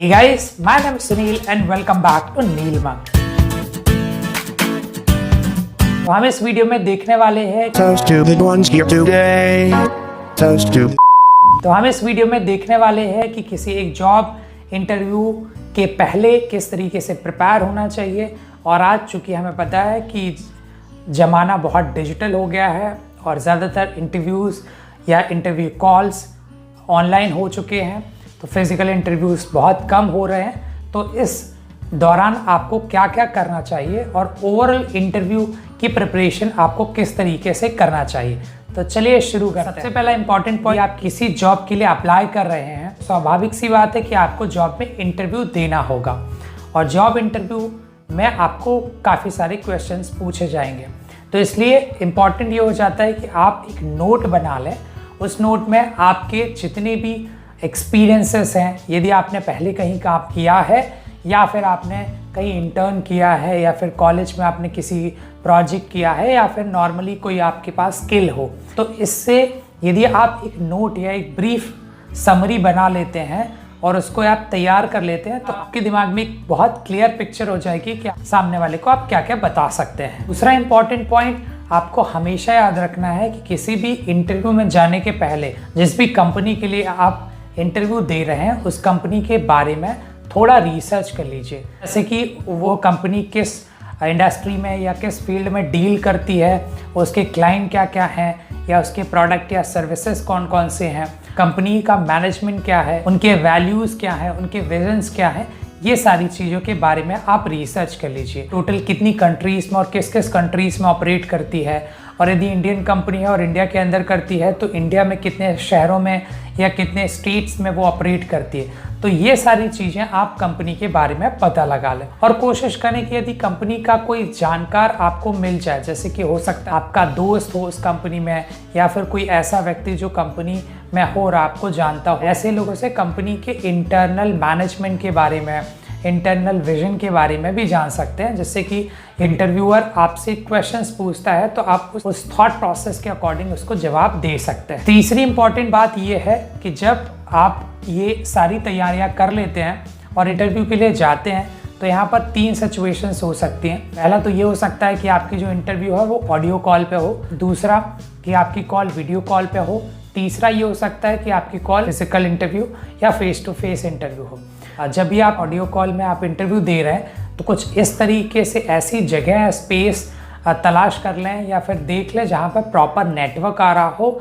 Hey guys, my name is Sunil and welcome back to Neil Monk। तो हम इस video में देखने वाले हैं कि किसी एक जॉब इंटरव्यू के पहले किस तरीके से प्रिपेयर होना चाहिए। और आज चूँकि हमें पता है कि ज़माना बहुत डिजिटल हो गया है और ज़्यादातर इंटरव्यूज़ या इंटरव्यू कॉल्स ऑनलाइन हो चुके हैं, तो फिज़िकल इंटरव्यूज़ बहुत कम हो रहे हैं। तो इस दौरान आपको क्या क्या करना चाहिए और ओवरऑल इंटरव्यू की प्रिपरेशन आपको किस तरीके से करना चाहिए, तो चलिए शुरू करते हैं। सबसे पहला इंपॉर्टेंट पॉइंट, आप किसी जॉब के लिए अप्लाई कर रहे हैं, स्वाभाविक सी बात है कि आपको जॉब में इंटरव्यू देना होगा। और जॉब इंटरव्यू में आपको काफ़ी सारे क्वेश्चंस पूछे जाएंगे, तो इसलिए इम्पॉर्टेंट ये हो जाता है कि आप एक नोट बना लें। उस नोट में आपके जितने भी एक्सपीरियंसेस हैं, यदि आपने पहले कहीं काम किया है या फिर आपने कहीं इंटर्न किया है या फिर कॉलेज में आपने किसी प्रोजेक्ट किया है या फिर नॉर्मली कोई आपके पास स्किल हो, तो इससे यदि आप एक नोट या एक ब्रीफ समरी बना लेते हैं और उसको आप तैयार कर लेते हैं, तो आपके दिमाग में एक बहुत क्लियर पिक्चर हो जाएगी कि सामने वाले को आप क्या क्या बता सकते हैं। दूसरा इंपॉर्टेंट पॉइंट, आपको हमेशा याद रखना है कि किसी भी इंटरव्यू में जाने के पहले जिस भी कंपनी के लिए आप इंटरव्यू दे रहे हैं उस कंपनी के बारे में थोड़ा रिसर्च कर लीजिए, जैसे कि वो कंपनी किस इंडस्ट्री में या किस फील्ड में डील करती है, उसके क्लाइंट क्या क्या हैं, या उसके प्रोडक्ट या सर्विसेज कौन कौन से हैं, कंपनी का मैनेजमेंट क्या है, उनके वैल्यूज़ क्या हैं, उनके विजन्स क्या हैं, ये सारी चीज़ों के बारे में आप रिसर्च कर लीजिए। टोटल कितनी कंट्रीज़ में और किस किस कंट्रीज़ में ऑपरेट करती है, और यदि इंडियन कंपनी है और इंडिया के अंदर करती है तो इंडिया में कितने शहरों में या कितने स्टेट्स में वो ऑपरेट करती है। तो ये सारी चीज़ें आप कंपनी के बारे में पता लगा लें और कोशिश करें कि यदि कंपनी का कोई जानकार आपको मिल जाए, जैसे कि हो सकता है आपका दोस्त हो उस कंपनी में या फिर कोई ऐसा व्यक्ति जो कंपनी में हो और आपको जानता हो, ऐसे लोगों से कंपनी के इंटरनल मैनेजमेंट के बारे में, इंटरनल विजन के बारे में भी जान सकते हैं, जिससे कि इंटरव्यूअर आपसे क्वेश्चंस पूछता है तो आप उस थॉट प्रोसेस के अकॉर्डिंग उसको जवाब दे सकते हैं। तीसरी इंपॉर्टेंट बात यह है कि जब आप ये सारी तैयारियां कर लेते हैं और इंटरव्यू के लिए जाते हैं, तो यहाँ पर 3 सिचुएशंस हो सकती हैं। पहला तो ये हो सकता है कि आपकी जो इंटरव्यू है वो ऑडियो कॉल पे हो, दूसरा कि आपकी कॉल वीडियो कॉल पे हो, तीसरा ये हो सकता है कि आपकी कॉल फिजिकल इंटरव्यू या फेस टू फेस इंटरव्यू हो। जब भी आप ऑडियो कॉल में आप इंटरव्यू दे रहे हैं तो कुछ इस तरीके से ऐसी जगह स्पेस तलाश कर लें या फिर देख लें जहाँ पर प्रॉपर नेटवर्क आ रहा हो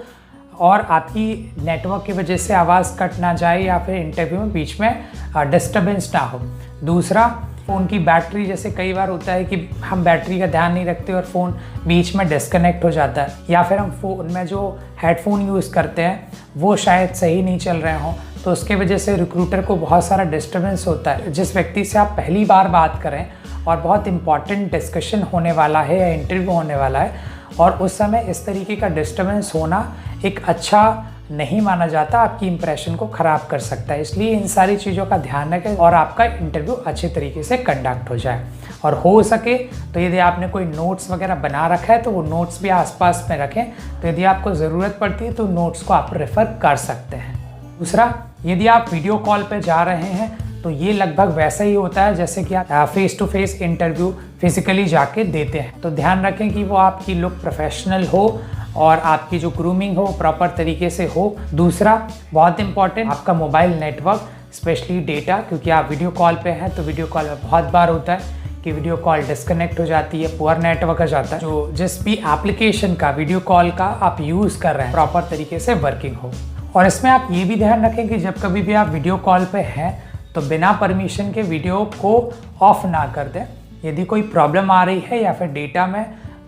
और आपकी नेटवर्क की वजह से आवाज़ कट ना जाए या फिर इंटरव्यू में बीच में डिस्टर्बेंस ना हो। दूसरा, फ़ोन की बैटरी, जैसे कई बार होता है कि हम बैटरी का ध्यान नहीं रखते और फ़ोन बीच में डिस्कनेक्ट हो जाता है, या फिर हम फ़ोन में जो हेडफोन यूज़ करते हैं वो शायद सही नहीं चल रहे हों, तो उसके वजह से रिक्रूटर को बहुत सारा डिस्टर्बेंस होता है। जिस व्यक्ति से आप पहली बार बात करें और बहुत इंपॉर्टेंट डिस्कशन होने वाला है या इंटरव्यू होने वाला है और उस समय इस तरीके का डिस्टर्बेंस होना एक अच्छा नहीं माना जाता, आपकी इंप्रेशन को ख़राब कर सकता है। इसलिए इन सारी चीज़ों का ध्यान रखें और आपका इंटरव्यू अच्छे तरीके से कंडक्ट हो जाए। और हो सके तो यदि आपने कोई नोट्स वगैरह बना रखा है तो वो नोट्स भी आसपास में रखें, तो यदि आपको ज़रूरत पड़ती है तो नोट्स को आप रेफ़र कर सकते हैं। दूसरा, यदि आप वीडियो कॉल पर जा रहे हैं तो ये लगभग वैसा ही होता है जैसे कि आप face to face interview physically जाके देते हैं। तो ध्यान रखें कि वो आपकी लुक प्रोफेशनल हो और आपकी जो ग्रूमिंग हो प्रॉपर तरीके से हो। दूसरा, बहुत इंपॉर्टेंट, आपका मोबाइल नेटवर्क, स्पेशली डेटा, क्योंकि आप वीडियो कॉल पे हैं तो वीडियो कॉल में बहुत बार होता है कि वीडियो कॉल डिस्कनेक्ट हो जाती है, पुअर नेटवर्क आ जाता है। जो जिस भी एप्लीकेशन का वीडियो कॉल का आप यूज़ कर रहे हैं प्रॉपर तरीके से वर्किंग हो। और इसमें आप ये भी ध्यान रखें कि जब कभी भी आप वीडियो कॉल पे हैं तो बिना परमिशन के वीडियो को ऑफ ना कर दें। यदि कोई प्रॉब्लम आ रही है या फिर डेटा में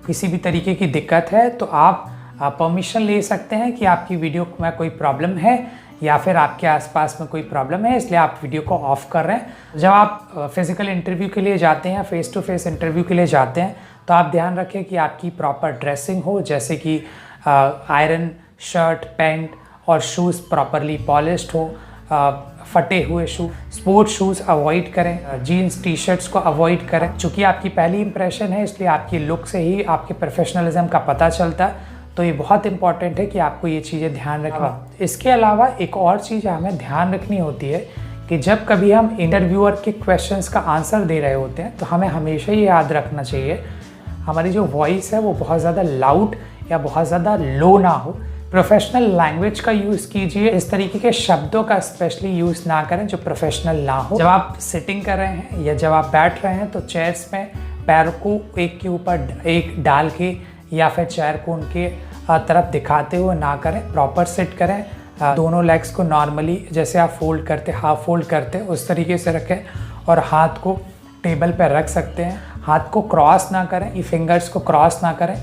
किसी भी तरीके की दिक्कत है तो आप परमिशन ले सकते हैं कि आपकी वीडियो में कोई प्रॉब्लम है या फिर आपके आसपास में कोई प्रॉब्लम है, इसलिए आप वीडियो को ऑफ कर रहे हैं। जब आप फिज़िकल इंटरव्यू के लिए जाते हैं, फेस टू फेस इंटरव्यू के लिए जाते हैं, तो आप ध्यान रखें कि आपकी प्रॉपर ड्रेसिंग हो, जैसे कि आयरन शर्ट, पैंट और शूज़ प्रॉपरली पॉलिश्ड हो, फटे हुए स्पोर्ट्स शूज़ अवॉइड करें, जीन्स टी शर्ट्स को अवॉइड करें। चूँकि आपकी पहली इंप्रेशन है इसलिए आपकी लुक से ही आपके प्रोफेशनलिज्म का पता चलता है, तो ये बहुत इंपॉर्टेंट है कि आपको ये चीज़ें ध्यान रखें। इसके अलावा एक और चीज़ हमें ध्यान रखनी होती है कि जब कभी हम इंटरव्यूअर के क्वेश्चंस का आंसर दे रहे होते हैं तो हमें हमेशा ये याद रखना चाहिए हमारी जो वॉइस है वो बहुत ज़्यादा लाउड या बहुत ज़्यादा लो ना हो। प्रोफेशनल लैंग्वेज का यूज़ कीजिए, इस तरीके के शब्दों का स्पेशली यूज़ ना करें जो प्रोफेशनल ना हो। जब आप सिटिंग कर रहे हैं या जब आप बैठ रहे हैं तो चेयर्स में पैर को एक के ऊपर एक डाल के या फिर चेयर को उनके तरफ दिखाते हुए ना करें। प्रॉपर सिट करें, दोनों लेग्स को नॉर्मली जैसे आप फोल्ड करते हाफ फोल्ड करते उस तरीके से रखें और हाथ को टेबल पर रख सकते हैं। हाथ को क्रॉस ना करें, ये फिंगर्स को क्रॉस ना करें,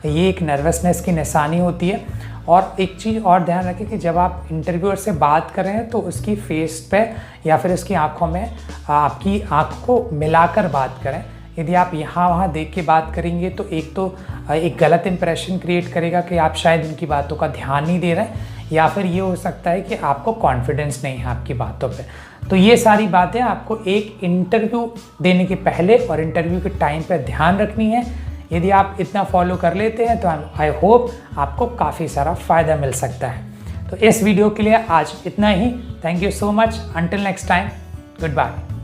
ये एक नर्वसनेस की निशानी होती है। और एक चीज़ और ध्यान रखें कि जब आप इंटरव्यूअर से बात कर रहे हैं तो उसकी फेस पे या फिर उसकी आंखों में आपकी आंख को मिलाकर बात करें। यदि आप यहाँ वहाँ देख के बात करेंगे तो एक गलत इंप्रेशन क्रिएट करेगा कि आप शायद उनकी बातों का ध्यान नहीं दे रहे हैं, या फिर ये हो सकता है कि आपको कॉन्फिडेंस नहीं है आपकी बातों पे। तो ये सारी बातें आपको एक इंटरव्यू देने के पहले और इंटरव्यू के टाइम पे ध्यान रखनी है। यदि आप इतना फॉलो कर लेते हैं तो आई होप आपको काफ़ी सारा फ़ायदा मिल सकता है। तो इस वीडियो के लिए आज इतना ही। Thank you so much. Until next time, good bye.